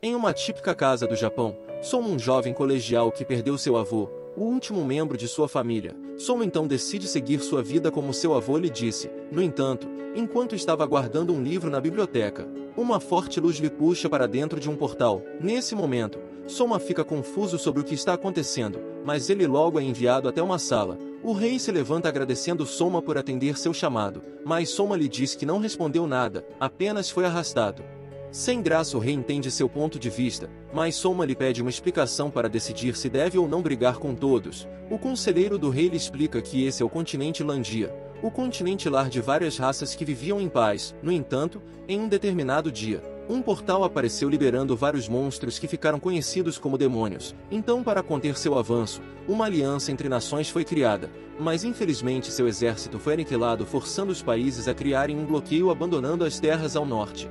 Em uma típica casa do Japão, Soma, um jovem colegial que perdeu seu avô, o último membro de sua família. Soma então decide seguir sua vida como seu avô lhe disse. No entanto, enquanto estava guardando um livro na biblioteca, uma forte luz lhe puxa para dentro de um portal. Nesse momento, Soma fica confuso sobre o que está acontecendo, mas ele logo é enviado até uma sala. O rei se levanta agradecendo Soma por atender seu chamado, mas Soma lhe diz que não respondeu nada, apenas foi arrastado. Sem graça, o rei entende seu ponto de vista, mas Soma lhe pede uma explicação para decidir se deve ou não brigar com todos. O conselheiro do rei lhe explica que esse é o continente Landia, o continente lar de várias raças que viviam em paz. No entanto, em um determinado dia, um portal apareceu liberando vários monstros que ficaram conhecidos como demônios. Então, para conter seu avanço, uma aliança entre nações foi criada, mas infelizmente seu exército foi aniquilado, forçando os países a criarem um bloqueio, abandonando as terras ao norte.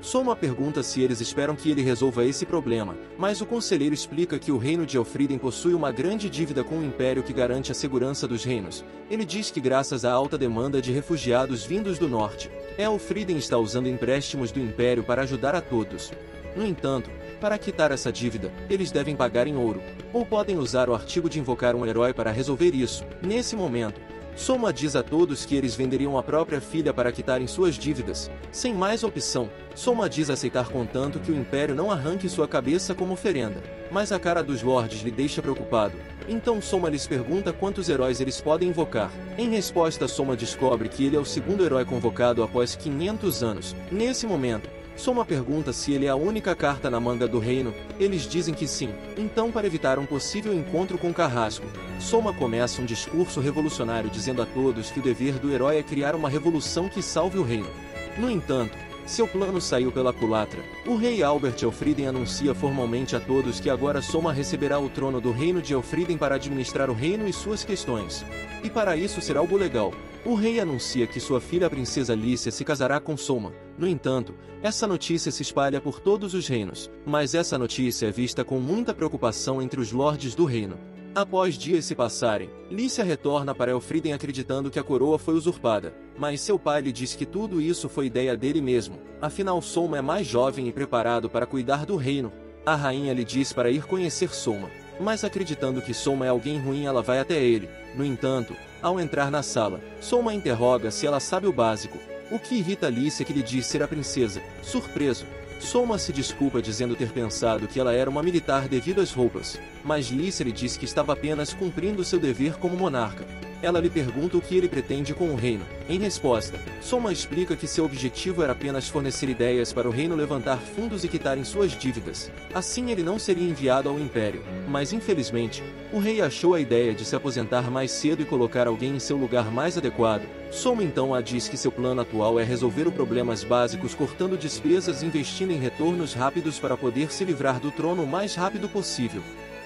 Soma pergunta se eles esperam que ele resolva esse problema, mas o conselheiro explica que o reino de Elfriden possui uma grande dívida com o império que garante a segurança dos reinos. Ele diz que graças à alta demanda de refugiados vindos do norte, Elfriden está usando empréstimos do império para ajudar a todos. No entanto, para quitar essa dívida, eles devem pagar em ouro, ou podem usar o artigo de invocar um herói para resolver isso. Nesse momento, Soma diz a todos que eles venderiam a própria filha para quitarem suas dívidas. Sem mais opção, Soma diz aceitar contanto que o império não arranque sua cabeça como oferenda. Mas a cara dos lords lhe deixa preocupado. Então Soma lhes pergunta quantos heróis eles podem invocar. Em resposta, Soma descobre que ele é o segundo herói convocado após 500 anos. Nesse momento, Soma pergunta se ele é a única carta na manga do reino. Eles dizem que sim. Então, para evitar um possível encontro com Carrasco, Soma começa um discurso revolucionário dizendo a todos que o dever do herói é criar uma revolução que salve o reino. No entanto, seu plano saiu pela culatra. O rei Albert Elfriden anuncia formalmente a todos que agora Soma receberá o trono do reino de Elfriden para administrar o reino e suas questões. E para isso será algo legal. O rei anuncia que sua filha a princesa Lícia se casará com Soma. No entanto, essa notícia se espalha por todos os reinos, mas essa notícia é vista com muita preocupação entre os lordes do reino. Após dias se passarem, Lícia retorna para Elfriden acreditando que a coroa foi usurpada, mas seu pai lhe diz que tudo isso foi ideia dele mesmo, afinal Soma é mais jovem e preparado para cuidar do reino. A rainha lhe diz para ir conhecer Soma, mas acreditando que Soma é alguém ruim, ela vai até ele. No entanto, ao entrar na sala, Soma interroga se ela sabe o básico, o que irrita Lícia, que lhe diz ser a princesa. Surpreso, Soma se desculpa dizendo ter pensado que ela era uma militar devido às roupas, mas Lícia lhe diz que estava apenas cumprindo seu dever como monarca. Ela lhe pergunta o que ele pretende com o reino. Em resposta, Soma explica que seu objetivo era apenas fornecer ideias para o reino levantar fundos e quitarem suas dívidas. Assim ele não seria enviado ao império. Mas infelizmente, o rei achou a ideia de se aposentar mais cedo e colocar alguém em seu lugar mais adequado. Soma então a diz que seu plano atual é resolver os problemas básicos cortando despesas e investindo em retornos rápidos para poder se livrar do trono o mais rápido possível.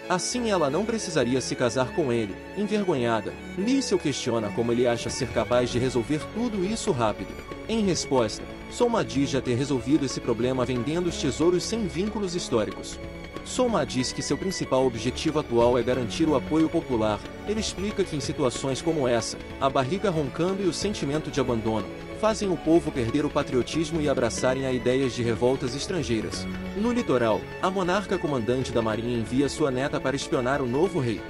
Assim ela não precisaria se casar com ele. Envergonhada, Lícia o questiona como ele acha ser capaz de resolver tudo isso rápido. Em resposta, Soma diz já ter resolvido esse problema vendendo os tesouros sem vínculos históricos. Soma diz que seu principal objetivo atual é garantir o apoio popular. Ele explica que em situações como essa, a barriga roncando e o sentimento de abandono fazem o povo perder o patriotismo e abraçarem a ideias de revoltas estrangeiras. No litoral, a monarca comandante da marinha envia sua neta para espionar o novo rei.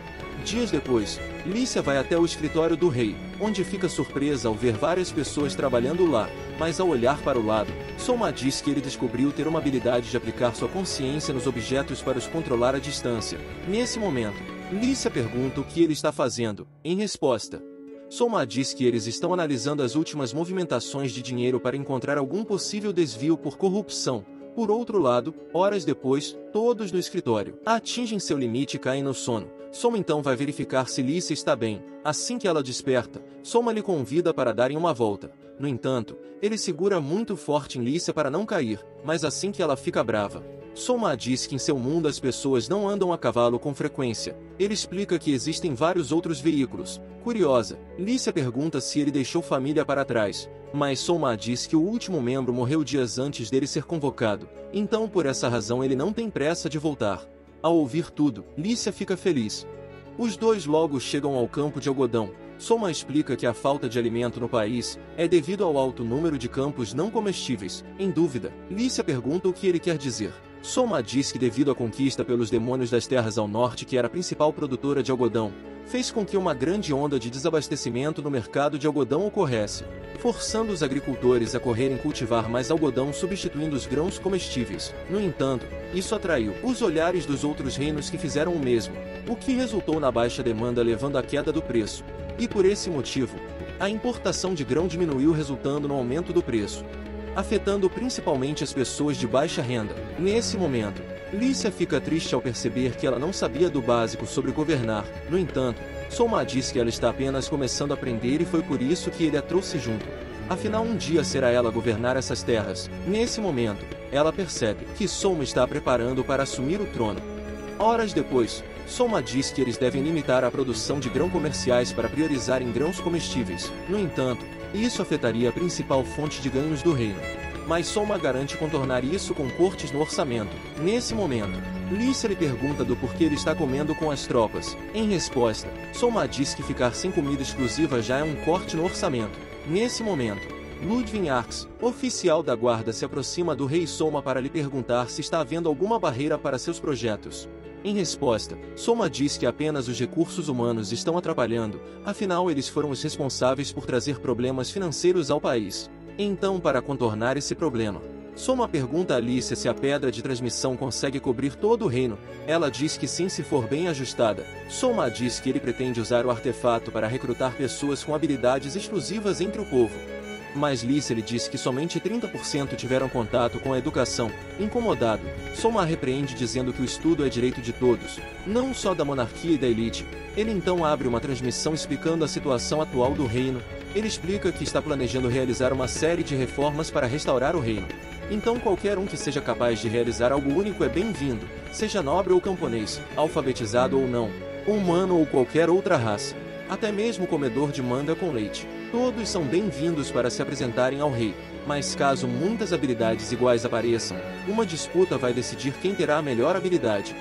Dias depois, Lícia vai até o escritório do rei, onde fica surpresa ao ver várias pessoas trabalhando lá, mas ao olhar para o lado, Soma diz que ele descobriu ter uma habilidade de aplicar sua consciência nos objetos para os controlar à distância. Nesse momento, Lícia pergunta o que ele está fazendo. Em resposta, Soma diz que eles estão analisando as últimas movimentações de dinheiro para encontrar algum possível desvio por corrupção. Por outro lado, horas depois, todos no escritório atingem seu limite e caem no sono. Soma então vai verificar se Lícia está bem. Assim que ela desperta, Soma lhe convida para darem uma volta. No entanto, ele segura muito forte em Lícia para não cair, mas assim que ela fica brava, Soma diz que em seu mundo as pessoas não andam a cavalo com frequência. Ele explica que existem vários outros veículos. Curiosa, Lícia pergunta se ele deixou família para trás, mas Soma diz que o último membro morreu dias antes dele ser convocado, então por essa razão ele não tem pressa de voltar. Ao ouvir tudo, Lícia fica feliz. Os dois logo chegam ao campo de algodão. Soma explica que a falta de alimento no país é devido ao alto número de campos não comestíveis. Em dúvida, Lícia pergunta o que ele quer dizer. Soma diz que devido à conquista pelos demônios das terras ao norte, que era a principal produtora de algodão, fez com que uma grande onda de desabastecimento no mercado de algodão ocorresse, forçando os agricultores a correrem cultivar mais algodão substituindo os grãos comestíveis. No entanto, isso atraiu os olhares dos outros reinos que fizeram o mesmo, o que resultou na baixa demanda levando à queda do preço. E por esse motivo, a importação de grão diminuiu resultando no aumento do preço, afetando principalmente as pessoas de baixa renda. Nesse momento, Lícia fica triste ao perceber que ela não sabia do básico sobre governar. No entanto, Soma diz que ela está apenas começando a aprender e foi por isso que ele a trouxe junto. Afinal, um dia será ela governar essas terras. Nesse momento, ela percebe que Soma está preparando para assumir o trono. Horas depois, Soma diz que eles devem limitar a produção de grãos comerciais para priorizar em grãos comestíveis. No entanto, isso afetaria a principal fonte de ganhos do reino. Mas Soma garante contornar isso com cortes no orçamento. Nesse momento, Lícia lhe pergunta do porquê ele está comendo com as tropas. Em resposta, Soma diz que ficar sem comida exclusiva já é um corte no orçamento. Nesse momento, Ludwig Arx, oficial da guarda, se aproxima do rei Soma para lhe perguntar se está havendo alguma barreira para seus projetos. Em resposta, Soma diz que apenas os recursos humanos estão atrapalhando, afinal eles foram os responsáveis por trazer problemas financeiros ao país. Então, para contornar esse problema, Soma pergunta a Lícia se a pedra de transmissão consegue cobrir todo o reino. Ela diz que sim, se for bem ajustada. Soma diz que ele pretende usar o artefato para recrutar pessoas com habilidades exclusivas entre o povo. Mas Lícia lhe diz que somente 30% tiveram contato com a educação. Incomodado, Soma a repreende dizendo que o estudo é direito de todos, não só da monarquia e da elite. Ele então abre uma transmissão explicando a situação atual do reino. Ele explica que está planejando realizar uma série de reformas para restaurar o reino. Então qualquer um que seja capaz de realizar algo único é bem-vindo, seja nobre ou camponês, alfabetizado ou não, humano ou qualquer outra raça. Até mesmo o comedor de manga com leite. Todos são bem-vindos para se apresentarem ao rei, mas caso muitas habilidades iguais apareçam, uma disputa vai decidir quem terá a melhor habilidade.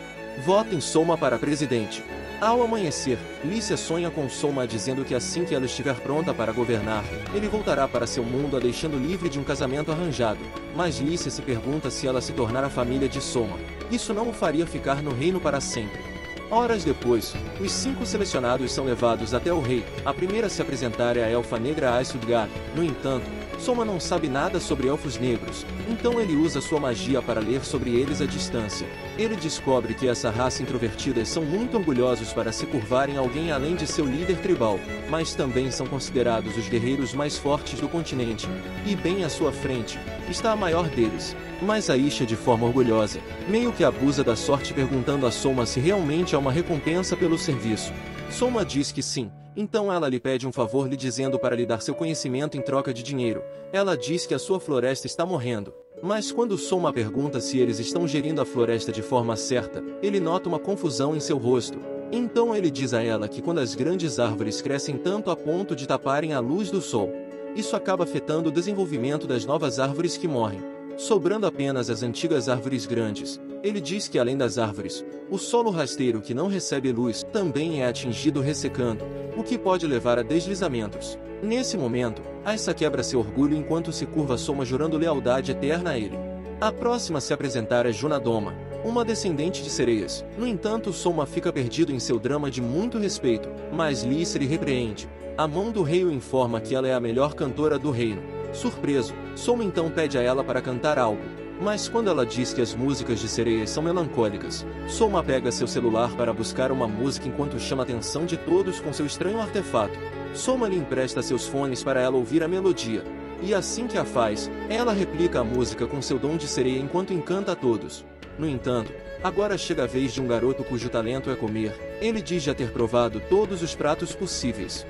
Votem Soma para presidente. Ao amanhecer, Lícia sonha com Soma dizendo que assim que ela estiver pronta para governar, ele voltará para seu mundo a deixando livre de um casamento arranjado. Mas Lícia se pergunta se ela se tornar a família de Soma, isso não o faria ficar no reino para sempre. Horas depois, os 5 selecionados são levados até o rei. A primeira a se apresentar é a elfa negra Aesudgar. No entanto, Soma não sabe nada sobre elfos negros, então ele usa sua magia para ler sobre eles à distância. Ele descobre que essa raça introvertida são muito orgulhosos para se curvarem a alguém além de seu líder tribal, mas também são considerados os guerreiros mais fortes do continente. E bem à sua frente, está a maior deles. Mas Aisha, de forma orgulhosa, meio que abusa da sorte perguntando a Soma se realmente há uma recompensa pelo serviço. Soma diz que sim, então ela lhe pede um favor lhe dizendo para lhe dar seu conhecimento em troca de dinheiro. Ela diz que a sua floresta está morrendo. Mas quando Soma pergunta se eles estão gerindo a floresta de forma certa, ele nota uma confusão em seu rosto. Então ele diz a ela que quando as grandes árvores crescem tanto a ponto de taparem a luz do sol, isso acaba afetando o desenvolvimento das novas árvores que morrem, sobrando apenas as antigas árvores grandes. Ele diz que além das árvores, o solo rasteiro que não recebe luz também é atingido ressecando, o que pode levar a deslizamentos. Nesse momento, Aissa quebra seu orgulho enquanto se curva Soma jurando lealdade eterna a ele. A próxima a se apresentar é Junadoma, uma descendente de sereias. No entanto, Soma fica perdido em seu drama de muito respeito, mas Lícia lhe repreende. A mão do rei o informa que ela é a melhor cantora do reino. Surpreso, Soma então pede a ela para cantar algo. Mas quando ela diz que as músicas de sereias são melancólicas, Soma pega seu celular para buscar uma música enquanto chama a atenção de todos com seu estranho artefato. Soma lhe empresta seus fones para ela ouvir a melodia. E assim que a faz, ela replica a música com seu dom de sereia enquanto encanta a todos. No entanto, agora chega a vez de um garoto cujo talento é comer. Ele diz já ter provado todos os pratos possíveis.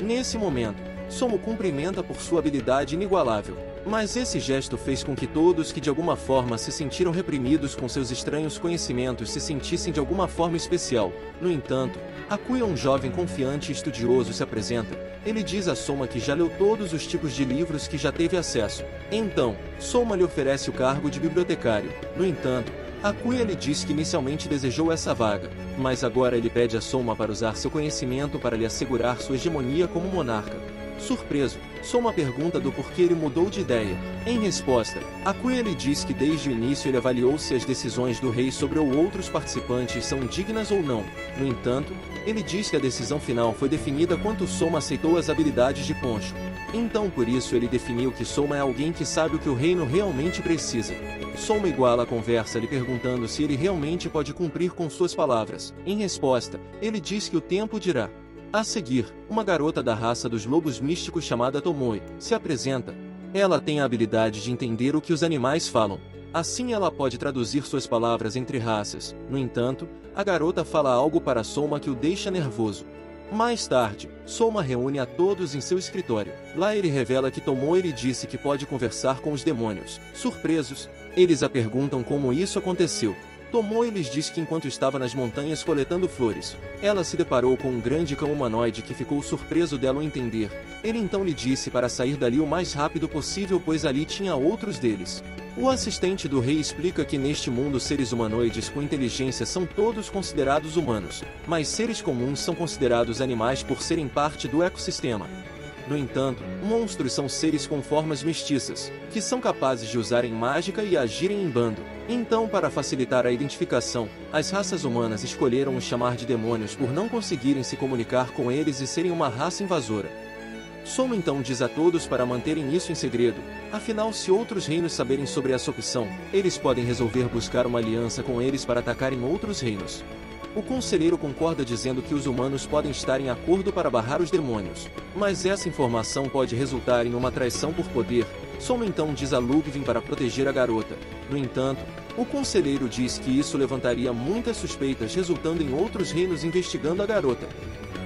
Nesse momento, Soma o cumprimenta por sua habilidade inigualável. Mas esse gesto fez com que todos que de alguma forma se sentiram reprimidos com seus estranhos conhecimentos se sentissem de alguma forma especial. No entanto, Akuya, um jovem confiante e estudioso, se apresenta. Ele diz a Soma que já leu todos os tipos de livros que já teve acesso. Então, Soma lhe oferece o cargo de bibliotecário. No entanto, Akuya lhe diz que inicialmente desejou essa vaga, mas agora ele pede a Soma para usar seu conhecimento para lhe assegurar sua hegemonia como monarca. Surpreso, Soma pergunta do porquê ele mudou de ideia. Em resposta, Akuya lhe diz que desde o início ele avaliou se as decisões do rei sobre os outros participantes são dignas ou não. No entanto, ele diz que a decisão final foi definida quando Soma aceitou as habilidades de Poncho. Então por isso ele definiu que Soma é alguém que sabe o que o reino realmente precisa. Soma iguala a conversa lhe perguntando se ele realmente pode cumprir com suas palavras. Em resposta, ele diz que o tempo dirá. A seguir, uma garota da raça dos lobos místicos chamada Tomoe se apresenta. Ela tem a habilidade de entender o que os animais falam. Assim ela pode traduzir suas palavras entre raças. No entanto, a garota fala algo para Soma que o deixa nervoso. Mais tarde, Soma reúne a todos em seu escritório. Lá ele revela que Tomoe lhe disse que pode conversar com os demônios. Surpresos, eles a perguntam como isso aconteceu. Tomoe lhes diz que enquanto estava nas montanhas coletando flores, ela se deparou com um grande cão humanoide que ficou surpreso dela ao entender. Ele então lhe disse para sair dali o mais rápido possível pois ali tinha outros deles. O assistente do rei explica que neste mundo seres humanoides com inteligência são todos considerados humanos, mas seres comuns são considerados animais por serem parte do ecossistema. No entanto, monstros são seres com formas mestiças, que são capazes de usarem mágica e agirem em bando. Então, para facilitar a identificação, as raças humanas escolheram os chamar de demônios por não conseguirem se comunicar com eles e serem uma raça invasora. Soma então diz a todos para manterem isso em segredo, afinal se outros reinos saberem sobre essa opção, eles podem resolver buscar uma aliança com eles para atacarem outros reinos. O conselheiro concorda dizendo que os humanos podem estar em acordo para barrar os demônios, mas essa informação pode resultar em uma traição por poder. Soma então diz a Ludwig para proteger a garota. No entanto, o conselheiro diz que isso levantaria muitas suspeitas resultando em outros reinos investigando a garota.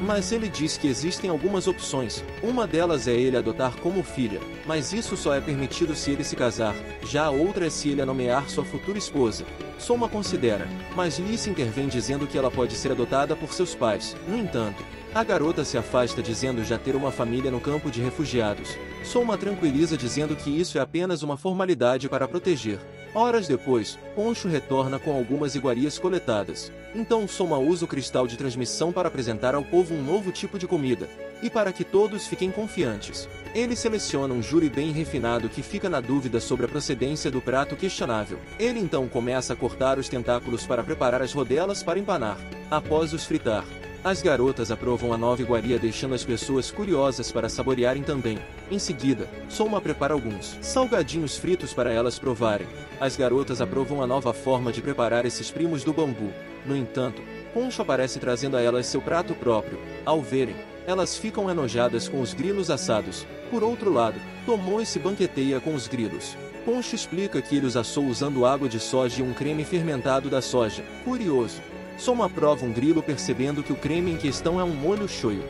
Mas ele diz que existem algumas opções, uma delas é ele adotar como filha, mas isso só é permitido se ele se casar, já a outra é se ele a nomear sua futura esposa. Soma considera, mas Lisa intervém dizendo que ela pode ser adotada por seus pais. No entanto, a garota se afasta dizendo já ter uma família no campo de refugiados. Soma tranquiliza dizendo que isso é apenas uma formalidade para proteger. Horas depois, Poncho retorna com algumas iguarias coletadas. Então Soma usa o cristal de transmissão para apresentar ao povo um novo tipo de comida, e para que todos fiquem confiantes. Ele seleciona um júri bem refinado que fica na dúvida sobre a procedência do prato questionável. Ele então começa a cortar os tentáculos para preparar as rodelas para empanar. Após os fritar, as garotas aprovam a nova iguaria deixando as pessoas curiosas para saborearem também. Em seguida, Soma prepara alguns salgadinhos fritos para elas provarem. As garotas aprovam a nova forma de preparar esses primos do bambu. No entanto, Poncho aparece trazendo a elas seu prato próprio. Ao verem, elas ficam enojadas com os grilos assados. Por outro lado, Tomoe se banqueteia com os grilos. Poncho explica que ele os assou usando água de soja e um creme fermentado da soja. Curioso, Soma prova um grilo percebendo que o creme em questão é um molho shoyu.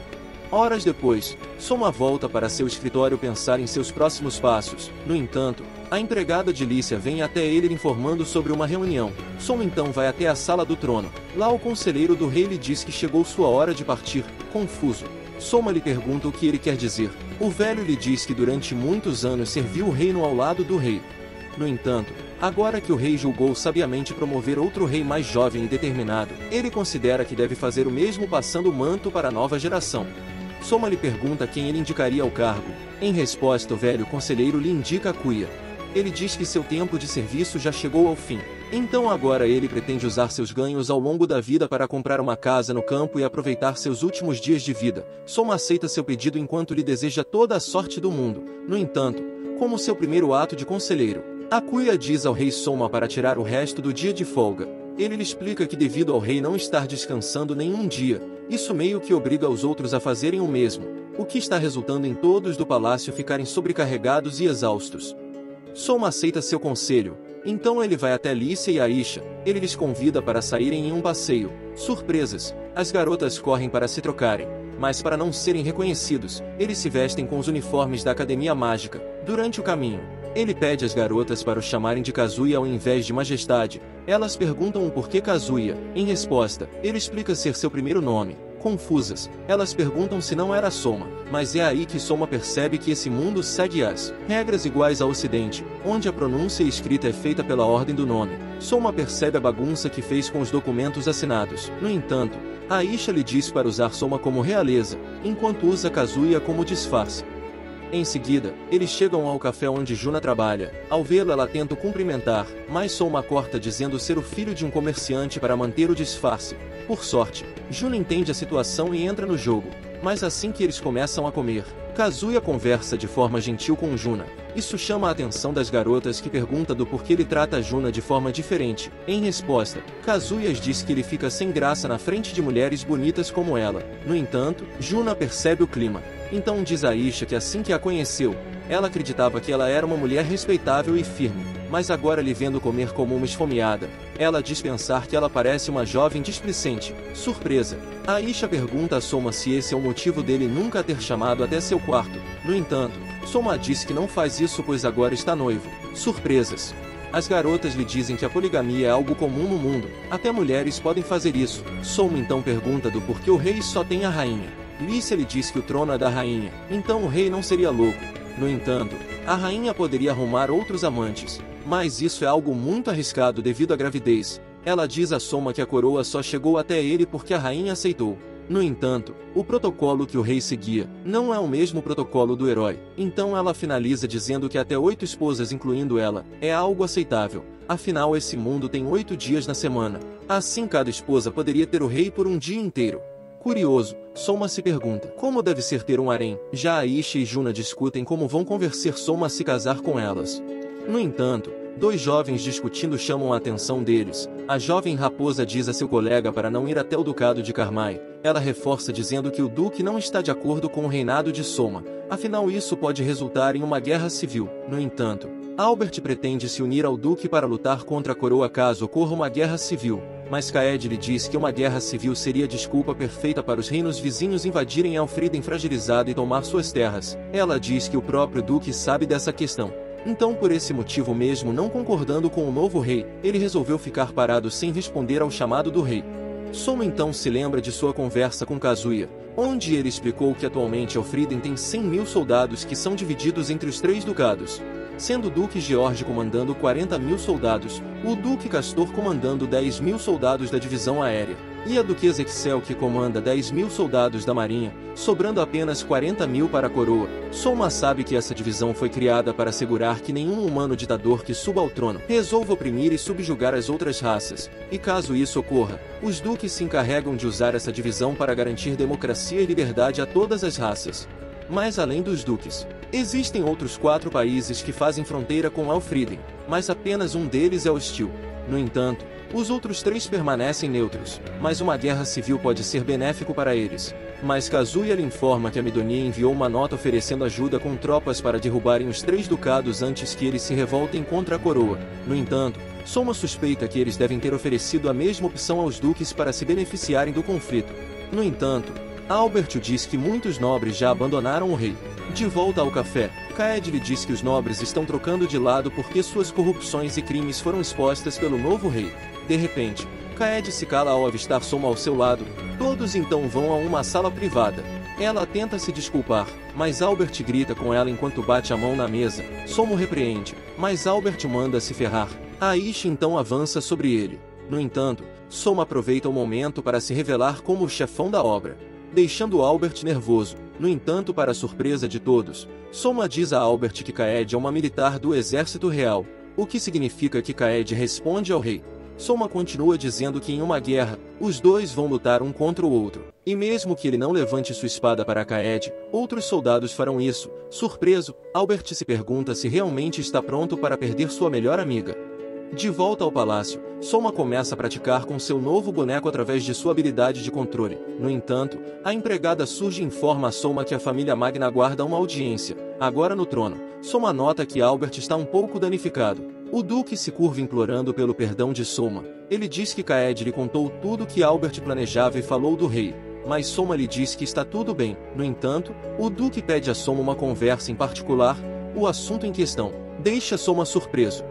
Horas depois, Soma volta para seu escritório pensar em seus próximos passos. No entanto, a empregada de Lícia vem até ele informando sobre uma reunião. Soma então vai até a sala do trono. Lá o conselheiro do rei lhe diz que chegou sua hora de partir. Confuso, Soma lhe pergunta o que ele quer dizer. O velho lhe diz que durante muitos anos serviu o reino ao lado do rei. No entanto, agora que o rei julgou sabiamente promover outro rei mais jovem e determinado, ele considera que deve fazer o mesmo passando o manto para a nova geração. Soma lhe pergunta quem ele indicaria ao cargo. Em resposta, o velho conselheiro lhe indica Akuya. Ele diz que seu tempo de serviço já chegou ao fim. Então agora ele pretende usar seus ganhos ao longo da vida para comprar uma casa no campo e aproveitar seus últimos dias de vida. Soma aceita seu pedido enquanto lhe deseja toda a sorte do mundo. No entanto, como seu primeiro ato de conselheiro, Akuya diz ao rei Soma para tirar o resto do dia de folga. Ele lhe explica que devido ao rei não estar descansando nenhum dia, isso meio que obriga os outros a fazerem o mesmo, o que está resultando em todos do palácio ficarem sobrecarregados e exaustos. Soma aceita seu conselho, então ele vai até Lícia e Aisha. Ele lhes convida para saírem em um passeio. Surpresas, as garotas correm para se trocarem, mas para não serem reconhecidos, eles se vestem com os uniformes da Academia Mágica. Durante o caminho, ele pede às garotas para o chamarem de Kazuya ao invés de Majestade. Elas perguntam o porquê Kazuya. Em resposta, ele explica ser seu primeiro nome. Confusas, elas perguntam se não era Soma, mas é aí que Soma percebe que esse mundo segue as regras iguais ao Ocidente, onde a pronúncia e escrita é feita pela ordem do nome. Soma percebe a bagunça que fez com os documentos assinados. No entanto, Aisha lhe diz para usar Soma como realeza, enquanto usa Kazuya como disfarce. Em seguida, eles chegam ao café onde Juna trabalha. Ao vê-la, ela tenta o cumprimentar, mas Soma corta dizendo ser o filho de um comerciante para manter o disfarce. Por sorte, Juna entende a situação e entra no jogo. Mas assim que eles começam a comer, Kazuya conversa de forma gentil com Juna. Isso chama a atenção das garotas, que pergunta do porquê ele trata Juna de forma diferente. Em resposta, Kazuya diz que ele fica sem graça na frente de mulheres bonitas como ela. No entanto, Juna percebe o clima. Então diz a Aisha que assim que a conheceu, ela acreditava que ela era uma mulher respeitável e firme, mas agora lhe vendo comer como uma esfomeada, ela diz pensar que ela parece uma jovem displicente. Surpresa! A Aisha pergunta a Soma se esse é o motivo dele nunca a ter chamado até seu quarto. No entanto, Soma diz que não faz isso pois agora está noivo. Surpresas! As garotas lhe dizem que a poligamia é algo comum no mundo, até mulheres podem fazer isso. Soma então pergunta do porquê o rei só tem a rainha. Lícia lhe diz que o trono é da rainha, então o rei não seria louco. No entanto, a rainha poderia arrumar outros amantes, mas isso é algo muito arriscado devido à gravidez. Ela diz a Soma que a coroa só chegou até ele porque a rainha aceitou. No entanto, o protocolo que o rei seguia não é o mesmo protocolo do herói, então ela finaliza dizendo que até 8 esposas incluindo ela, é algo aceitável. Afinal esse mundo tem 8 dias na semana, assim cada esposa poderia ter o rei por um dia inteiro. Curioso, Soma se pergunta como deve ser ter um harém. Já Aisha e Juna discutem como vão convencer Soma a se casar com elas. No entanto, 2 jovens discutindo chamam a atenção deles. A jovem raposa diz a seu colega para não ir até o ducado de Karmai. Ela reforça dizendo que o duque não está de acordo com o reinado de Soma, afinal isso pode resultar em uma guerra civil. No entanto, Albert pretende se unir ao duque para lutar contra a coroa caso ocorra uma guerra civil, mas Kaede lhe diz que uma guerra civil seria desculpa perfeita para os reinos vizinhos invadirem Elfriden fragilizada e tomar suas terras. Ela diz que o próprio duque sabe dessa questão. Então por esse motivo mesmo não concordando com o novo rei, ele resolveu ficar parado sem responder ao chamado do rei. Soma então se lembra de sua conversa com Kazuya, onde ele explicou que atualmente Elfriden tem 100.000 soldados que são divididos entre os 3 ducados, sendo o Duque George comandando 40.000 soldados, o Duque Castor comandando 10.000 soldados da divisão aérea, e a Duquesa Excel que comanda 10.000 soldados da marinha, sobrando apenas 40.000 para a coroa. Soma sabe que essa divisão foi criada para assegurar que nenhum humano ditador que suba ao trono resolva oprimir e subjugar as outras raças, e caso isso ocorra, os duques se encarregam de usar essa divisão para garantir democracia e liberdade a todas as raças. Mas além dos duques, existem outros 4 países que fazem fronteira com Elfriden, mas apenas um deles é hostil. No entanto, os outros 3 permanecem neutros, mas uma guerra civil pode ser benéfico para eles. Mas Kazuya lhe informa que a Midonia enviou uma nota oferecendo ajuda com tropas para derrubarem os 3 ducados antes que eles se revoltem contra a coroa. No entanto, Soma suspeita que eles devem ter oferecido a mesma opção aos duques para se beneficiarem do conflito. No entanto, Albert diz que muitos nobres já abandonaram o rei. De volta ao café, Kaede lhe diz que os nobres estão trocando de lado porque suas corrupções e crimes foram expostas pelo novo rei. De repente, Kaede se cala ao avistar Soma ao seu lado. Todos então vão a uma sala privada. Ela tenta se desculpar, mas Albert grita com ela enquanto bate a mão na mesa. Soma o repreende, mas Albert manda se ferrar. A Aisha então avança sobre ele. No entanto, Soma aproveita o momento para se revelar como o chefão da obra, deixando Albert nervoso. No entanto, para a surpresa de todos, Soma diz a Albert que Kaede é uma militar do exército real, o que significa que Kaede responde ao rei. Soma continua dizendo que em uma guerra, os 2 vão lutar um contra o outro, e mesmo que ele não levante sua espada para Kaede, outros soldados farão isso. Surpreso, Albert se pergunta se realmente está pronto para perder sua melhor amiga. De volta ao palácio, Soma começa a praticar com seu novo boneco através de sua habilidade de controle. No entanto, a empregada surge e informa a Soma que a família Magna aguarda uma audiência. Agora no trono, Soma nota que Albert está um pouco danificado. O duque se curva implorando pelo perdão de Soma. Ele diz que Kaede lhe contou tudo o que Albert planejava e falou do rei, mas Soma lhe diz que está tudo bem. No entanto, o duque pede a Soma uma conversa em particular. O assunto em questão deixa Soma surpreso.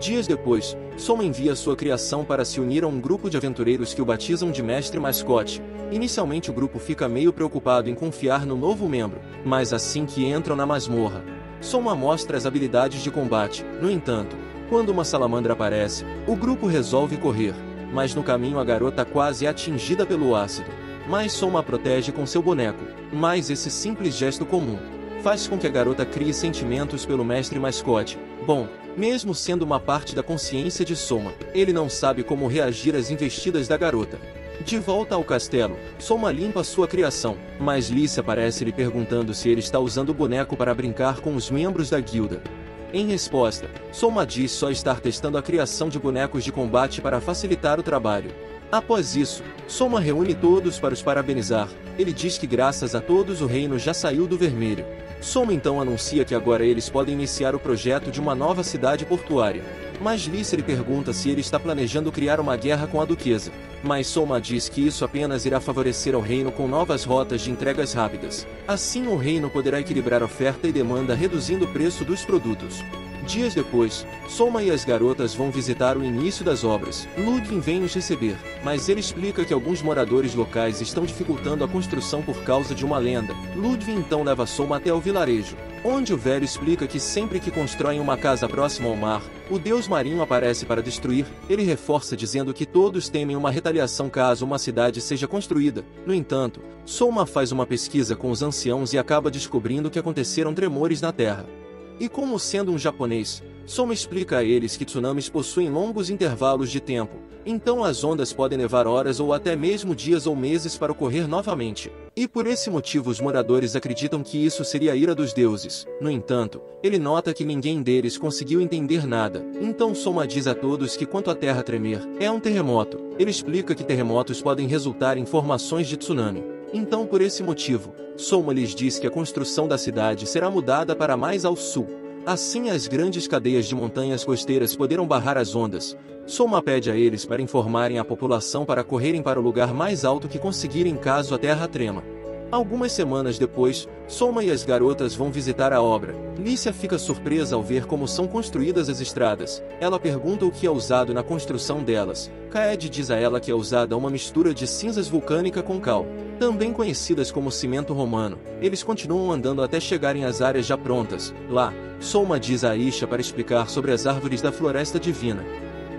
Dias depois, Soma envia sua criação para se unir a um grupo de aventureiros que o batizam de Mestre Mascote. Inicialmente o grupo fica meio preocupado em confiar no novo membro, mas assim que entram na masmorra, Soma mostra as habilidades de combate. No entanto, quando uma salamandra aparece, o grupo resolve correr, mas no caminho a garota quase é atingida pelo ácido. Mas Soma a protege com seu boneco, mas esse simples gesto comum faz com que a garota crie sentimentos pelo mestre mascote. Bom, mesmo sendo uma parte da consciência de Soma, ele não sabe como reagir às investidas da garota. De volta ao castelo, Soma limpa sua criação, mas Lise aparece lhe perguntando se ele está usando o boneco para brincar com os membros da guilda. Em resposta, Soma diz só estar testando a criação de bonecos de combate para facilitar o trabalho. Após isso, Soma reúne todos para os parabenizar. Ele diz que graças a todos o reino já saiu do vermelho. Soma então anuncia que agora eles podem iniciar o projeto de uma nova cidade portuária. Mas Lise lhe pergunta se ele está planejando criar uma guerra com a duquesa. Mas Soma diz que isso apenas irá favorecer ao reino com novas rotas de entregas rápidas. Assim o reino poderá equilibrar oferta e demanda, reduzindo o preço dos produtos. Dias depois, Soma e as garotas vão visitar o início das obras. Ludwig vem os receber, mas ele explica que alguns moradores locais estão dificultando a construção por causa de uma lenda. Ludwig então leva Soma até o vilarejo, onde o velho explica que sempre que constroem uma casa próxima ao mar, o deus marinho aparece para destruir. Ele reforça dizendo que todos temem uma retaliação caso uma cidade seja construída. No entanto, Soma faz uma pesquisa com os anciãos e acaba descobrindo que aconteceram tremores na terra. E como sendo um japonês, Soma explica a eles que tsunamis possuem longos intervalos de tempo, então as ondas podem levar horas ou até mesmo dias ou meses para ocorrer novamente. E por esse motivo os moradores acreditam que isso seria a ira dos deuses. No entanto, ele nota que ninguém deles conseguiu entender nada. Então Soma diz a todos que quanto a terra tremer, é um terremoto. Ele explica que terremotos podem resultar em formações de tsunami. Então por esse motivo, Soma lhes diz que a construção da cidade será mudada para mais ao sul. Assim as grandes cadeias de montanhas costeiras poderão barrar as ondas. Soma pede a eles para informarem a população para correrem para o lugar mais alto que conseguirem caso a terra trema. Algumas semanas depois, Soma e as garotas vão visitar a obra. Lise fica surpresa ao ver como são construídas as estradas. Ela pergunta o que é usado na construção delas. Kaede diz a ela que é usada uma mistura de cinzas vulcânica com cal, também conhecidas como cimento romano. Eles continuam andando até chegarem às áreas já prontas. Lá, Soma diz a Aisha para explicar sobre as árvores da floresta divina.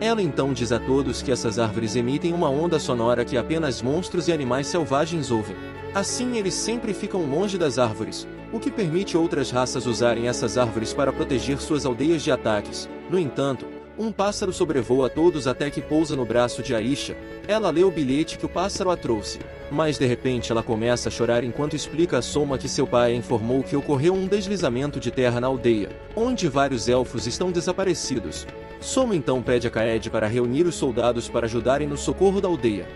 Ela então diz a todos que essas árvores emitem uma onda sonora que apenas monstros e animais selvagens ouvem. Assim eles sempre ficam longe das árvores, o que permite outras raças usarem essas árvores para proteger suas aldeias de ataques. No entanto, um pássaro sobrevoa todos até que pousa no braço de Aisha. Ela lê o bilhete que o pássaro a trouxe, mas de repente ela começa a chorar enquanto explica a Soma que seu pai a informou que ocorreu um deslizamento de terra na aldeia, onde vários elfos estão desaparecidos. Soma então pede a Kaede para reunir os soldados para ajudarem no socorro da aldeia.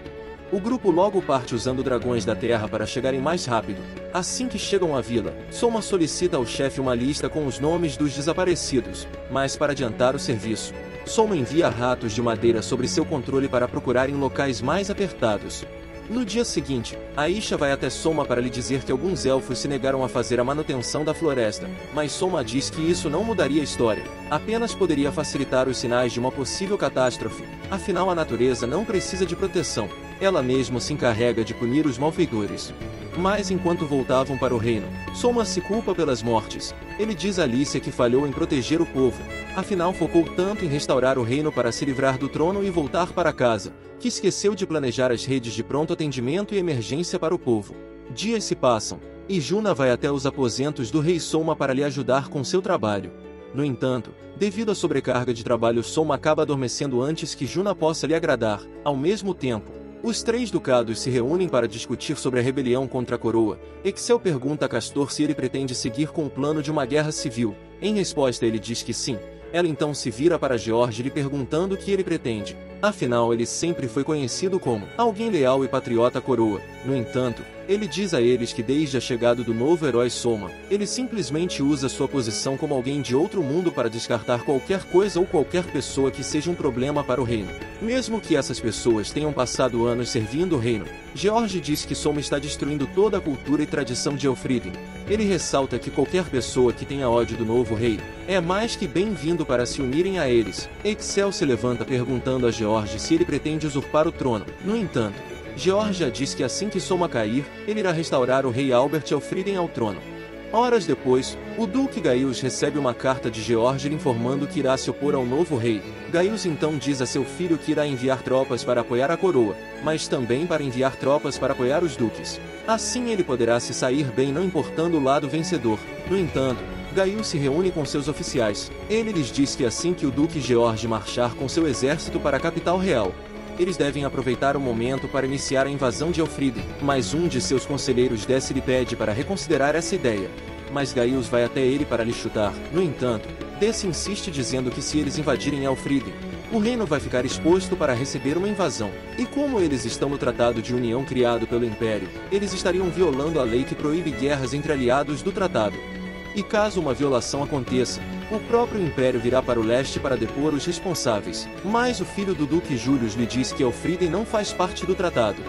O grupo logo parte usando dragões da terra para chegarem mais rápido. Assim que chegam à vila, Soma solicita ao chefe uma lista com os nomes dos desaparecidos, mas para adiantar o serviço, Soma envia ratos de madeira sob seu controle para procurar em locais mais apertados. No dia seguinte, Aisha vai até Soma para lhe dizer que alguns elfos se negaram a fazer a manutenção da floresta, mas Soma diz que isso não mudaria a história, apenas poderia facilitar os sinais de uma possível catástrofe. Afinal, a natureza não precisa de proteção, ela mesma se encarrega de punir os malfeitores. Mas enquanto voltavam para o reino, Soma se culpa pelas mortes. Ele diz a Alicia que falhou em proteger o povo, afinal focou tanto em restaurar o reino para se livrar do trono e voltar para casa, que esqueceu de planejar as redes de pronto atendimento e emergência para o povo. Dias se passam, e Juna vai até os aposentos do rei Soma para lhe ajudar com seu trabalho. No entanto, devido à sobrecarga de trabalho, Soma acaba adormecendo antes que Juna possa lhe agradar. Ao mesmo tempo, os três ducados se reúnem para discutir sobre a rebelião contra a coroa. Excel pergunta a Castor se ele pretende seguir com o plano de uma guerra civil. Em resposta, ele diz que sim. Ela então se vira para George lhe perguntando o que ele pretende. Afinal, ele sempre foi conhecido como alguém leal e patriota à coroa. No entanto, ele diz a eles que desde a chegada do novo herói Soma, ele simplesmente usa sua posição como alguém de outro mundo para descartar qualquer coisa ou qualquer pessoa que seja um problema para o reino, mesmo que essas pessoas tenham passado anos servindo o reino. George diz que Soma está destruindo toda a cultura e tradição de Elfriden. Ele ressalta que qualquer pessoa que tenha ódio do novo rei é mais que bem-vindo para se unirem a eles. Excel se levanta perguntando a George se ele pretende usurpar o trono. No entanto, Georgia diz que assim que Soma cair, ele irá restaurar o rei Albert Elfriden ao trono. Horas depois, o Duque Gaius recebe uma carta de George lhe informando que irá se opor ao novo rei. Gaius então diz a seu filho que irá enviar tropas para apoiar a coroa, mas também para enviar tropas para apoiar os duques. Assim ele poderá se sair bem não importando o lado vencedor. No entanto, Gaius se reúne com seus oficiais. Ele lhes diz que assim que o Duque George marchar com seu exército para a capital real, eles devem aproveitar o momento para iniciar a invasão de Elfriden, mas um de seus conselheiros desce e lhe pede para reconsiderar essa ideia. Mas Gaius vai até ele para lhe chutar. No entanto, Desse insiste dizendo que se eles invadirem Elfriden, o reino vai ficar exposto para receber uma invasão. E como eles estão no Tratado de União criado pelo Império, eles estariam violando a lei que proíbe guerras entre aliados do tratado. E caso uma violação aconteça, o próprio Império virá para o leste para depor os responsáveis. Mas o filho do Duque Julius lhe diz que Elfriden não faz parte do tratado.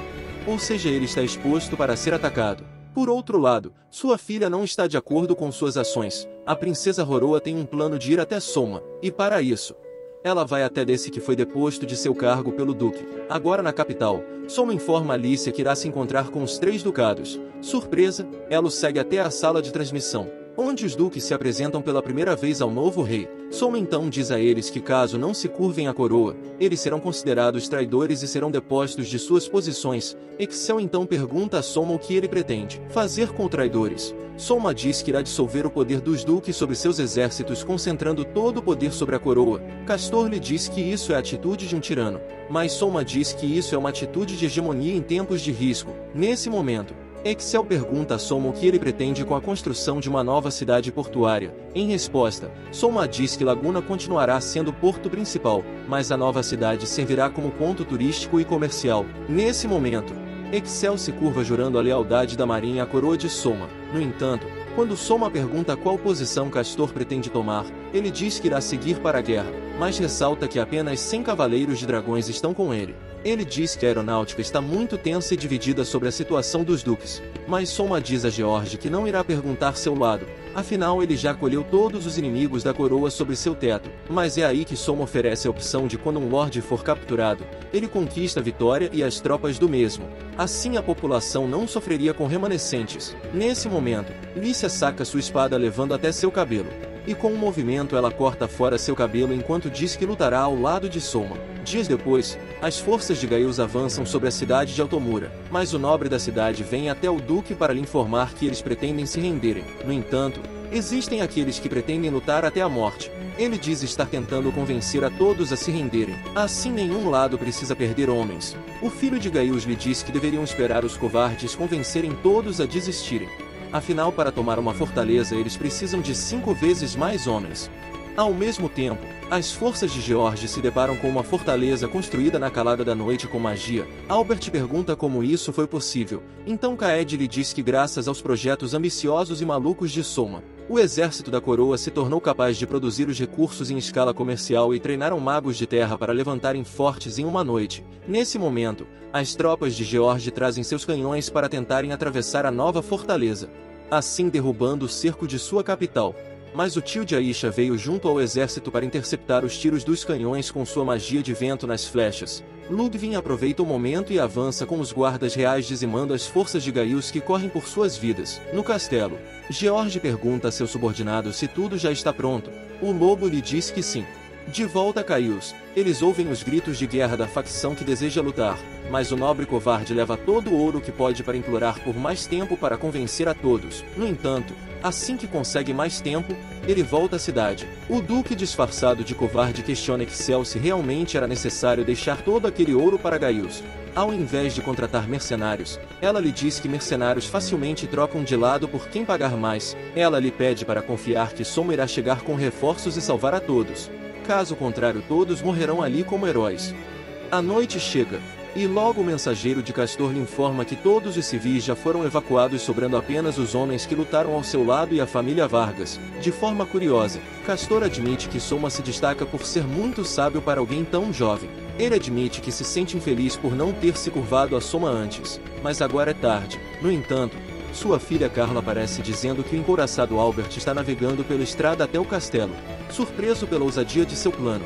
Ou seja, ele está exposto para ser atacado. Por outro lado, sua filha não está de acordo com suas ações. A princesa Roroa tem um plano de ir até Soma, e para isso, ela vai até Desse que foi deposto de seu cargo pelo duque. Agora na capital, Soma informa Alicia que irá se encontrar com os 3 ducados. Surpresa, ela o segue até a sala de transmissão, onde os duques se apresentam pela primeira vez ao novo rei. Soma então diz a eles que caso não se curvem à coroa, eles serão considerados traidores e serão depostos de suas posições. Excel então pergunta a Soma o que ele pretende fazer com traidores. Soma diz que irá dissolver o poder dos duques sobre seus exércitos, concentrando todo o poder sobre a coroa. Castor lhe diz que isso é a atitude de um tirano, mas Soma diz que isso é uma atitude de hegemonia em tempos de risco. Nesse momento, Excel pergunta a Soma o que ele pretende com a construção de uma nova cidade portuária. Em resposta, Soma diz que Laguna continuará sendo o porto principal, mas a nova cidade servirá como ponto turístico e comercial. Nesse momento, Excel se curva jurando a lealdade da marinha à coroa de Soma. No entanto, quando Soma pergunta qual posição Castor pretende tomar, ele diz que irá seguir para a guerra, mas ressalta que apenas 100 cavaleiros de dragões estão com ele. Ele diz que a aeronáutica está muito tensa e dividida sobre a situação dos duques, mas Soma diz a George que não irá perguntar seu lado, afinal ele já colheu todos os inimigos da coroa sobre seu teto. Mas é aí que Soma oferece a opção de quando um lorde for capturado, ele conquista a vitória e as tropas do mesmo. Assim a população não sofreria com remanescentes. Nesse momento, Lícia saca sua espada levando até seu cabelo, e com um movimento ela corta fora seu cabelo enquanto diz que lutará ao lado de Soma. Dias depois, as forças de Gaius avançam sobre a cidade de Altomura, mas o nobre da cidade vem até o duque para lhe informar que eles pretendem se renderem. No entanto, existem aqueles que pretendem lutar até a morte. Ele diz estar tentando convencer a todos a se renderem. Assim nenhum lado precisa perder homens. O filho de Gaius lhe diz que deveriam esperar os covardes convencerem todos a desistirem. Afinal, para tomar uma fortaleza eles precisam de 5 vezes mais homens. Ao mesmo tempo, as forças de George se deparam com uma fortaleza construída na calada da noite com magia. Albert pergunta como isso foi possível. Então Kaed lhe diz que graças aos projetos ambiciosos e malucos de Soma, o exército da coroa se tornou capaz de produzir os recursos em escala comercial e treinaram magos de terra para levantarem fortes em uma noite. Nesse momento, as tropas de George trazem seus canhões para tentarem atravessar a nova fortaleza, assim derrubando o cerco de sua capital. Mas o tio de Aisha veio junto ao exército para interceptar os tiros dos canhões com sua magia de vento nas flechas. Ludwig aproveita o momento e avança com os guardas reais dizimando as forças de Gaius que correm por suas vidas. No castelo, George pergunta a seu subordinado se tudo já está pronto. O lobo lhe diz que sim. De volta a Gaius, eles ouvem os gritos de guerra da facção que deseja lutar, mas o nobre covarde leva todo o ouro que pode para implorar por mais tempo para convencer a todos. No entanto, assim que consegue mais tempo, ele volta à cidade. O duque disfarçado de covarde questiona Excel se realmente era necessário deixar todo aquele ouro para Gaius. Ao invés de contratar mercenários, ela lhe diz que mercenários facilmente trocam de lado por quem pagar mais. Ela lhe pede para confiar que Soma irá chegar com reforços e salvar a todos. Caso contrário, todos morrerão ali como heróis. A noite chega, e logo o mensageiro de Castor lhe informa que todos os civis já foram evacuados, sobrando apenas os homens que lutaram ao seu lado e a família Vargas. De forma curiosa, Castor admite que Soma se destaca por ser muito sábio para alguém tão jovem. Ele admite que se sente infeliz por não ter se curvado a Soma antes, mas agora é tarde. No entanto, sua filha Carla aparece dizendo que o encouraçado Albert está navegando pela estrada até o castelo, surpreso pela ousadia de seu plano.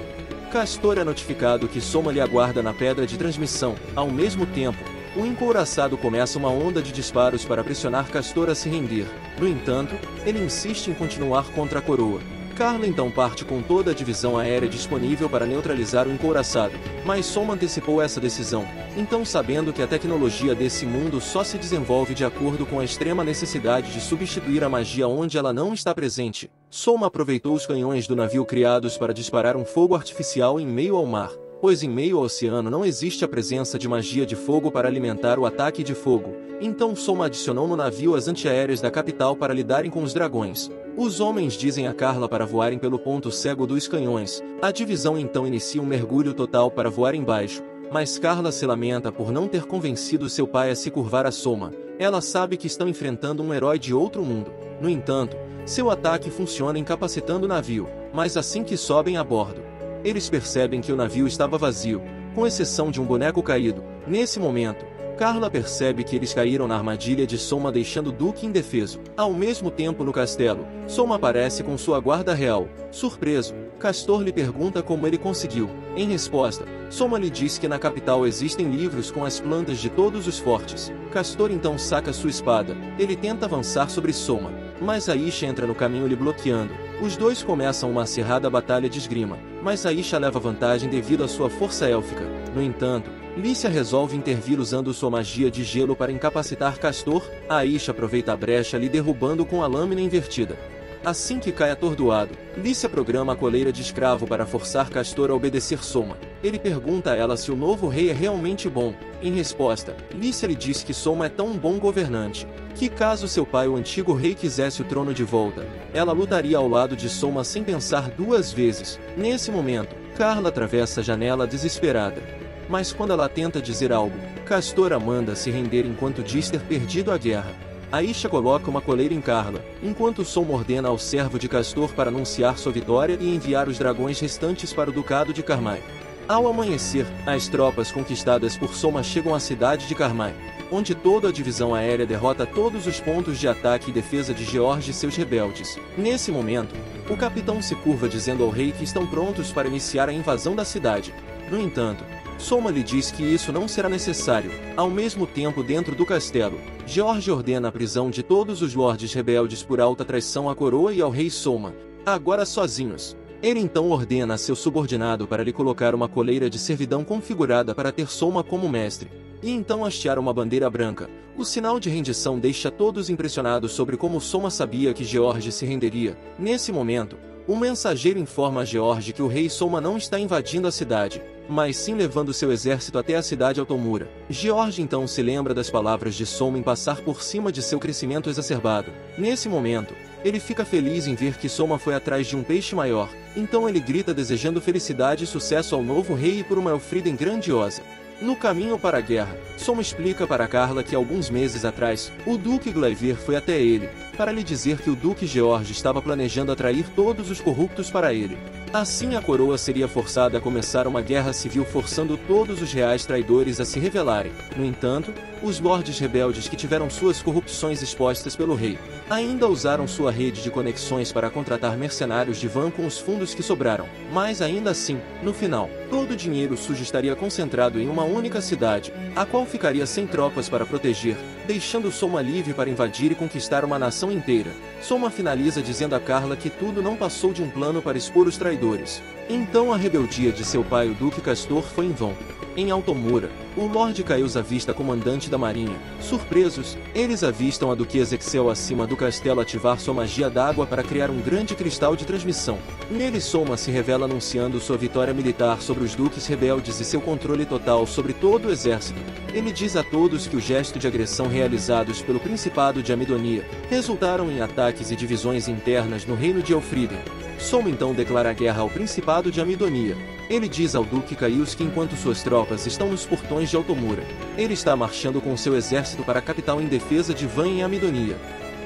Castor é notificado que Soma lhe aguarda na pedra de transmissão. Ao mesmo tempo, o encouraçado começa uma onda de disparos para pressionar Castor a se render. No entanto, ele insiste em continuar contra a coroa. Carla então parte com toda a divisão aérea disponível para neutralizar o encouraçado, mas Soma antecipou essa decisão. Então, sabendo que a tecnologia desse mundo só se desenvolve de acordo com a extrema necessidade de substituir a magia onde ela não está presente, Soma aproveitou os canhões do navio criados para disparar um fogo artificial em meio ao mar, pois em meio ao oceano não existe a presença de magia de fogo para alimentar o ataque de fogo. Então Soma adicionou no navio as antiaéreas da capital para lidarem com os dragões. Os homens dizem a Carla para voarem pelo ponto cego dos canhões. A divisão então inicia um mergulho total para voar embaixo, mas Carla se lamenta por não ter convencido seu pai a se curvar a Soma. Ela sabe que estão enfrentando um herói de outro mundo. No entanto, seu ataque funciona incapacitando o navio, mas assim que sobem a bordo, eles percebem que o navio estava vazio, com exceção de um boneco caído. Nesse momento, Carla percebe que eles caíram na armadilha de Soma, deixando o Duque indefeso. Ao mesmo tempo, no castelo, Soma aparece com sua guarda real. Surpreso, Castor lhe pergunta como ele conseguiu. Em resposta, Soma lhe diz que na capital existem livros com as plantas de todos os fortes. Castor então saca sua espada. Ele tenta avançar sobre Soma, mas Aisha entra no caminho lhe bloqueando. Os dois começam uma acirrada batalha de esgrima, mas Aisha leva vantagem devido à sua força élfica. No entanto, Lícia resolve intervir usando sua magia de gelo para incapacitar Castor. Aisha aproveita a brecha lhe derrubando com a lâmina invertida. Assim que cai atordoado, Lícia programa a coleira de escravo para forçar Castor a obedecer Soma. Ele pergunta a ela se o novo rei é realmente bom. Em resposta, Lícia lhe diz que Soma é tão um bom governante, que caso seu pai, o antigo rei, quisesse o trono de volta, ela lutaria ao lado de Soma sem pensar duas vezes. Nesse momento, Carla atravessa a janela desesperada. Mas quando ela tenta dizer algo, Castor a manda se render enquanto diz ter perdido a guerra. Aisha coloca uma coleira em Carla, enquanto Soma ordena ao servo de Castor para anunciar sua vitória e enviar os dragões restantes para o Ducado de Carmai. Ao amanhecer, as tropas conquistadas por Soma chegam à cidade de Carmai, onde toda a divisão aérea derrota todos os pontos de ataque e defesa de George e seus rebeldes. Nesse momento, o capitão se curva dizendo ao rei que estão prontos para iniciar a invasão da cidade. No entanto, Soma lhe diz que isso não será necessário. Ao mesmo tempo, dentro do castelo, George ordena a prisão de todos os lordes rebeldes por alta traição à coroa e ao rei Soma, agora sozinhos. Ele então ordena a seu subordinado para lhe colocar uma coleira de servidão configurada para ter Soma como mestre, e então hastear uma bandeira branca. O sinal de rendição deixa todos impressionados sobre como Soma sabia que George se renderia. Nesse momento, o mensageiro informa a George que o rei Soma não está invadindo a cidade, mas sim levando seu exército até a cidade Altomura. George então se lembra das palavras de Soma em passar por cima de seu crescimento exacerbado. Nesse momento, ele fica feliz em ver que Soma foi atrás de um peixe maior, então ele grita desejando felicidade e sucesso ao novo rei e por uma Elfriden grandiosa. No caminho para a guerra, Soma explica para Carla que alguns meses atrás, o Duque Glaivir foi até ele, para lhe dizer que o Duque George estava planejando atrair todos os corruptos para ele. Assim a coroa seria forçada a começar uma guerra civil forçando todos os reais traidores a se rebelarem. No entanto, os lordes rebeldes que tiveram suas corrupções expostas pelo rei, ainda usaram sua rede de conexões para contratar mercenários de Van com os fundos que sobraram. Mas ainda assim, no final, todo o dinheiro sujo estaria concentrado em uma única cidade, a qual ficaria sem tropas para proteger, deixando Soma livre para invadir e conquistar uma nação inteira. Soma finaliza dizendo a Carla que tudo não passou de um plano para expor os traidores. Então a rebeldia de seu pai, o Duque Castor, foi em vão. Em Altomura, o Lorde Caius avista comandante da marinha. Surpresos, eles avistam a Duquesa Excel acima do castelo ativar sua magia d'água para criar um grande cristal de transmissão. Nele Soma se revela anunciando sua vitória militar sobre os duques rebeldes e seu controle total sobre todo o exército. Ele diz a todos que o gesto de agressão realizados pelo Principado de Amidonia resultaram em ataques e divisões internas no reino de Elfriden. Soma então declara guerra ao Principado de Amidonia. Ele diz ao Duque Caius que enquanto suas tropas estão nos portões de Altomura, ele está marchando com seu exército para a capital em defesa de Van em Amidonia.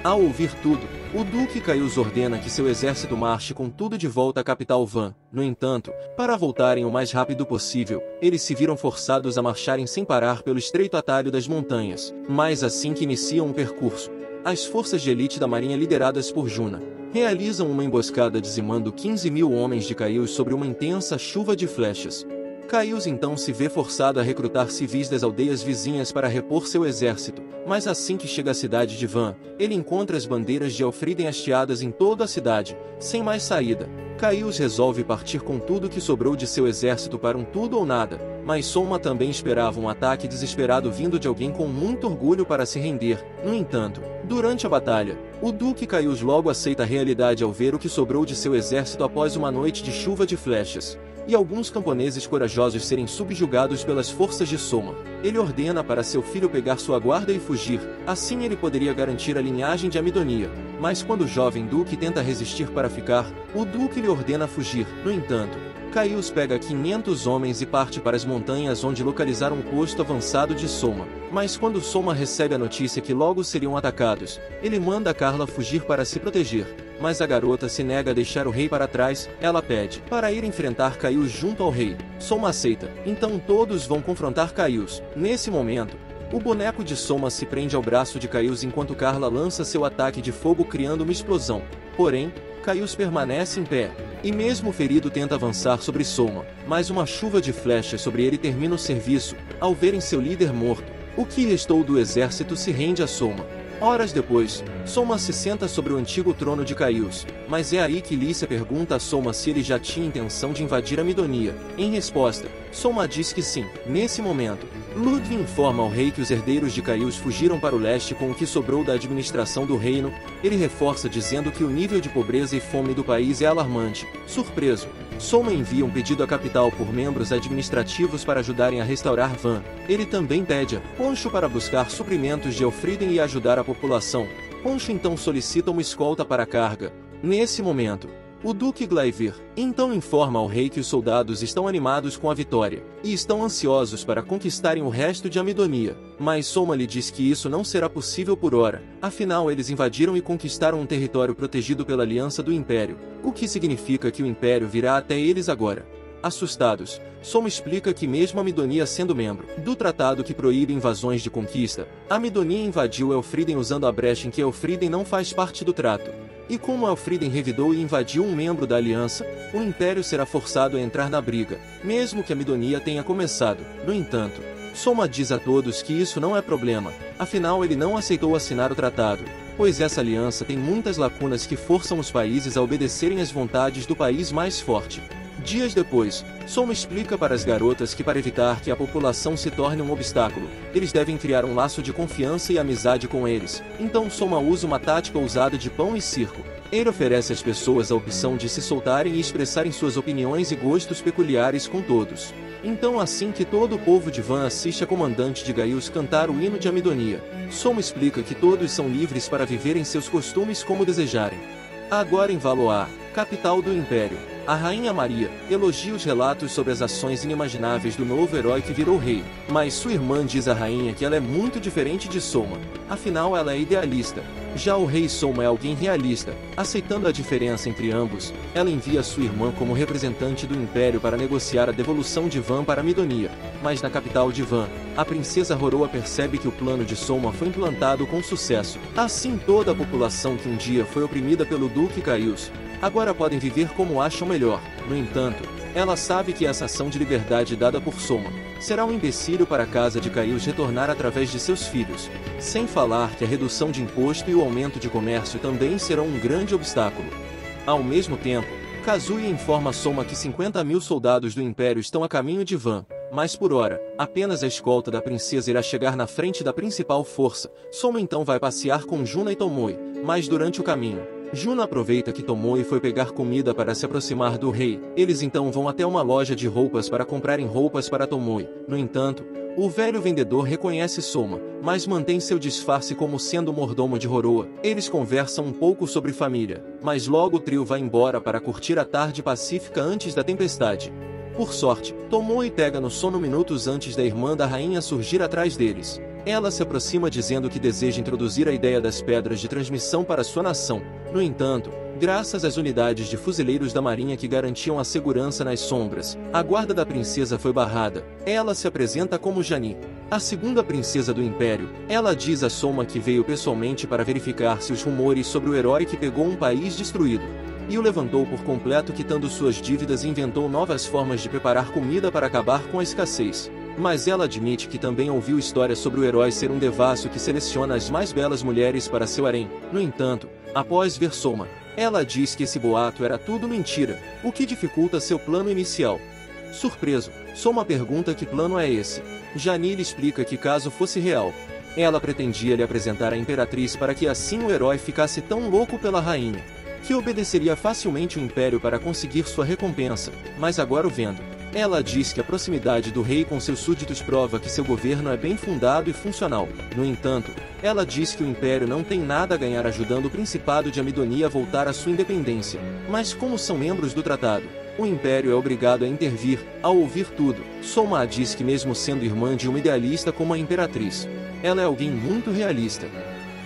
Ao ouvir tudo, o Duque Caius ordena que seu exército marche com tudo de volta à capital Van. No entanto, para voltarem o mais rápido possível, eles se viram forçados a marcharem sem parar pelo estreito atalho das montanhas. Mas assim que iniciam o percurso, as forças de elite da marinha lideradas por Juna realizam uma emboscada dizimando 15.000 homens de Caius sobre uma intensa chuva de flechas. Caius então se vê forçado a recrutar civis das aldeias vizinhas para repor seu exército, mas assim que chega à cidade de Van, ele encontra as bandeiras de Elfriden hasteadas em toda a cidade, sem mais saída. Caius resolve partir com tudo que sobrou de seu exército para um tudo ou nada, mas Soma também esperava um ataque desesperado vindo de alguém com muito orgulho para se render. No entanto, durante a batalha, o Duque Caius logo aceita a realidade ao ver o que sobrou de seu exército após uma noite de chuva de flechas, e alguns camponeses corajosos serem subjugados pelas forças de Soma. Ele ordena para seu filho pegar sua guarda e fugir, assim ele poderia garantir a linhagem de Amidonia. Mas quando o jovem Duque tenta resistir para ficar, o Duque lhe ordena fugir. No entanto, Caius pega 500 homens e parte para as montanhas onde localizaram um posto avançado de Soma. Mas quando Soma recebe a notícia que logo seriam atacados, ele manda Carla fugir para se proteger. Mas a garota se nega a deixar o rei para trás. Ela pede para ir enfrentar Caius junto ao rei. Soma aceita, então todos vão confrontar Caius. Nesse momento, o boneco de Soma se prende ao braço de Caius enquanto Carla lança seu ataque de fogo criando uma explosão. Porém, Caius permanece em pé, e mesmo ferido tenta avançar sobre Soma, mas uma chuva de flechas sobre ele termina o serviço. Ao verem seu líder morto, o que restou do exército se rende a Soma. Horas depois, Soma se senta sobre o antigo trono de Caius, mas é aí que Lícia pergunta a Soma se ele já tinha intenção de invadir a Amidonia. Em resposta, Soma diz que sim. Nesse momento, Ludwig informa ao rei que os herdeiros de Caius fugiram para o leste com o que sobrou da administração do reino. Ele reforça dizendo que o nível de pobreza e fome do país é alarmante. Surpreso, Soma envia um pedido à capital por membros administrativos para ajudarem a restaurar Van. Ele também pede a Poncho para buscar suprimentos de Elfriden e ajudar a população. Poncho então solicita uma escolta para a carga. Nesse momento, o Duque Glaivir então informa ao rei que os soldados estão animados com a vitória, e estão ansiosos para conquistarem o resto de Amidonia. Mas Soma lhe diz que isso não será possível por hora, afinal eles invadiram e conquistaram um território protegido pela Aliança do Império, o que significa que o Império virá até eles agora. Assustados, Soma explica que mesmo Amidonia sendo membro do tratado que proíbe invasões de conquista, Amidonia invadiu Elfriden usando a brecha em que Elfriden não faz parte do trato. E como Elfriden revidou e invadiu um membro da aliança, o Império será forçado a entrar na briga, mesmo que Amidonia tenha começado. No entanto, Soma diz a todos que isso não é problema, afinal ele não aceitou assinar o tratado, pois essa aliança tem muitas lacunas que forçam os países a obedecerem às vontades do país mais forte. Dias depois, Soma explica para as garotas que para evitar que a população se torne um obstáculo, eles devem criar um laço de confiança e amizade com eles. Então Soma usa uma tática ousada de pão e circo. Ele oferece às pessoas a opção de se soltarem e expressarem suas opiniões e gostos peculiares com todos. Então assim que todo o povo de Van assiste a comandante de Gaius cantar o hino de Amidonia, Soma explica que todos são livres para viverem seus costumes como desejarem. Agora em Valois, capital do Império, a Rainha Maria elogia os relatos sobre as ações inimagináveis do novo herói que virou rei, mas sua irmã diz à rainha que ela é muito diferente de Soma, afinal ela é idealista. Já o rei Soma é alguém realista. Aceitando a diferença entre ambos, ela envia sua irmã como representante do Império para negociar a devolução de Van para Amidonia. Mas na capital de Van, a princesa Roroa percebe que o plano de Soma foi implantado com sucesso. Assim toda a população que um dia foi oprimida pelo Duque Caius, agora podem viver como acham melhor. No entanto, ela sabe que essa ação de liberdade dada por Soma será um empecilho para a casa de Caius retornar através de seus filhos. Sem falar que a redução de imposto e o aumento de comércio também serão um grande obstáculo. Ao mesmo tempo, Kazuya informa Soma que 50.000 soldados do Império estão a caminho de Van, mas por hora, apenas a escolta da princesa irá chegar na frente da principal força. Soma então vai passear com Juna e Tomoe, mas durante o caminho, Juna aproveita que Tomoe foi pegar comida para se aproximar do rei. Eles então vão até uma loja de roupas para comprarem roupas para Tomoe. No entanto, o velho vendedor reconhece Soma, mas mantém seu disfarce como sendo o mordomo de Roroa. Eles conversam um pouco sobre família, mas logo o trio vai embora para curtir a tarde pacífica antes da tempestade. Por sorte, Tomoe pega no sono minutos antes da irmã da rainha surgir atrás deles. Ela se aproxima dizendo que deseja introduzir a ideia das pedras de transmissão para sua nação. No entanto, graças às unidades de fuzileiros da marinha que garantiam a segurança nas sombras, a guarda da princesa foi barrada. Ela se apresenta como Jani, a segunda princesa do Império. Ela diz a Soma que veio pessoalmente para verificar se os rumores sobre o herói que pegou um país destruído e o levantou por completo, quitando suas dívidas, e inventou novas formas de preparar comida para acabar com a escassez. Mas ela admite que também ouviu histórias sobre o herói ser um devasso que seleciona as mais belas mulheres para seu harém. No entanto, após ver Soma, ela diz que esse boato era tudo mentira, o que dificulta seu plano inicial. Surpreso, Soma pergunta que plano é esse. Jani lhe explica que caso fosse real, ela pretendia lhe apresentar a Imperatriz para que assim o herói ficasse tão louco pela rainha, que obedeceria facilmente o Império para conseguir sua recompensa. Mas agora o vendo, ela diz que a proximidade do rei com seus súditos prova que seu governo é bem fundado e funcional. No entanto, ela diz que o Império não tem nada a ganhar ajudando o Principado de Amidonia a voltar à sua independência. Mas como são membros do tratado, o Império é obrigado a intervir. Ao ouvir tudo, Soma diz que mesmo sendo irmã de uma idealista como a Imperatriz, ela é alguém muito realista.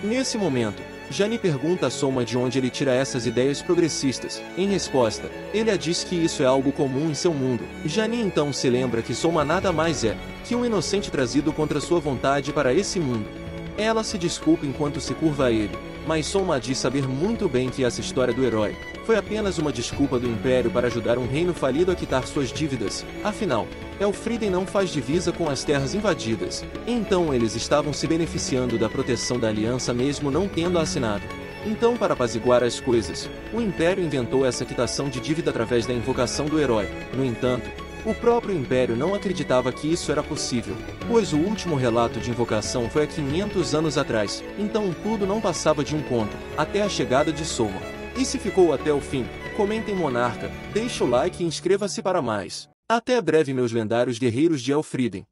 Nesse momento, Jani pergunta a Soma de onde ele tira essas ideias progressistas. Em resposta, ele a diz que isso é algo comum em seu mundo. Jani então se lembra que Soma nada mais é que um inocente trazido contra sua vontade para esse mundo. Ela se desculpa enquanto se curva a ele, mas Soma diz saber muito bem que essa história do herói foi apenas uma desculpa do Império para ajudar um reino falido a quitar suas dívidas. Afinal, Elfriden não faz divisa com as terras invadidas, então eles estavam se beneficiando da proteção da aliança mesmo não tendo a assinado. Então, para apaziguar as coisas, o Império inventou essa quitação de dívida através da invocação do herói. No entanto, o próprio Império não acreditava que isso era possível, pois o último relato de invocação foi há 500 anos atrás, então tudo não passava de um conto, até a chegada de Soma. E se ficou até o fim, comentem Monarca, deixe o like e inscreva-se para mais. Até breve, meus lendários guerreiros de Elfriden.